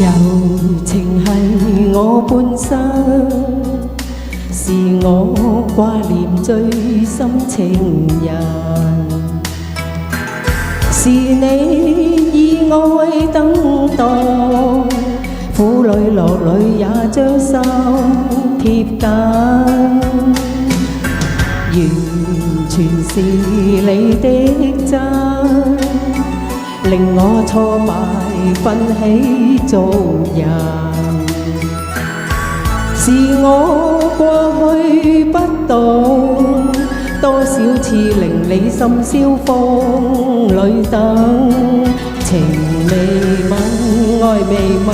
柔情係我半生，是我掛念最深情人，是你以愛等待，苦裏樂裏也將心貼緊，完全是你的真，令我挫敗奮起做人。是我過去不懂，多少次令你深宵風裏等，情未泯，愛未泯，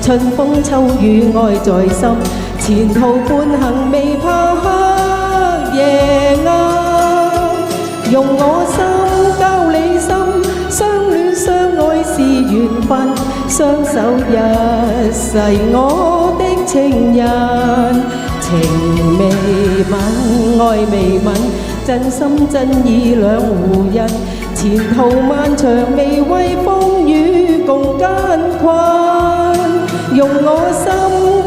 春風秋雨愛在心，前途半行未怕黑夜暗，用我心交你心，相戀相愛是緣分，相守一世我的情人，情未泯，愛未泯，真心真意兩互印，前途漫長未畏風雨共艱困，用我心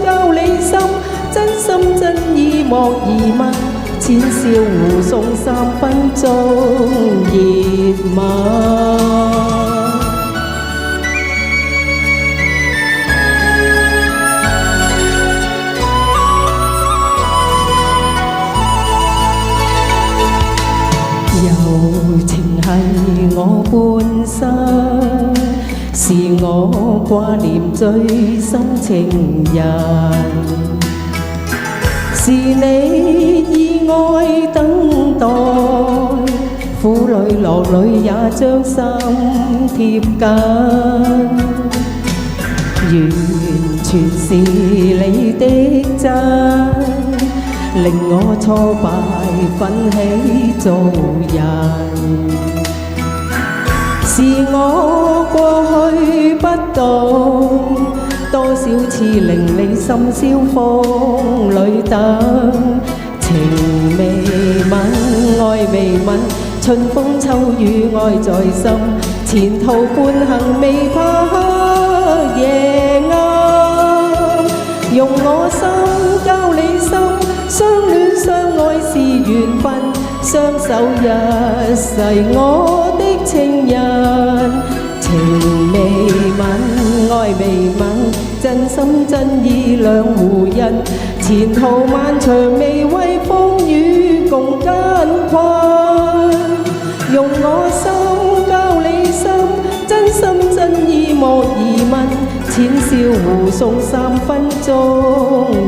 交你心，真心真意莫疑問，淺笑互送3分鐘熱吻。柔情係我半生，是我掛念最深情人，是你以愛等待，苦裏樂裏也將心貼緊，完全是你的真，令我挫敗奮起做人。是我過去不懂，多少次令你深宵風裏等，情未泯，愛未泯，春風秋雨愛在心，前途半行未怕黑夜暗，用我心交你心，相戀相愛是緣分，相守一世我的情人，情未泯，愛未泯，真心真意兩互印，前途漫長未畏風雨共艱困，用我心交你心，真心真意莫疑問，淺笑互送3分鐘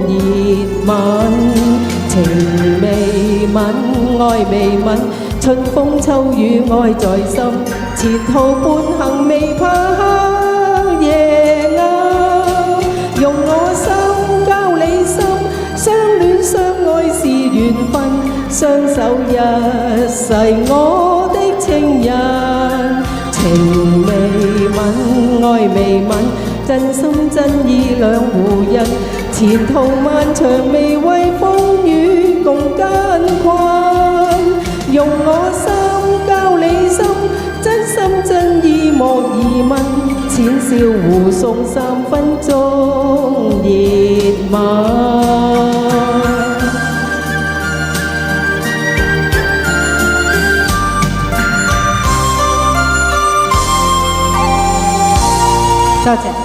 熱吻，情未泯，愛未泯，春風秋雨愛在心，前途半行未怕黑夜暗，用我心交你心，相戀相愛是緣分，相守一世我的情人，情未泯，愛未泯，真心真意兩互印，前途漫長未畏風雨共艱困，用我心交你心，真心真意莫疑問，淺笑互送3分鐘熱吻。多謝。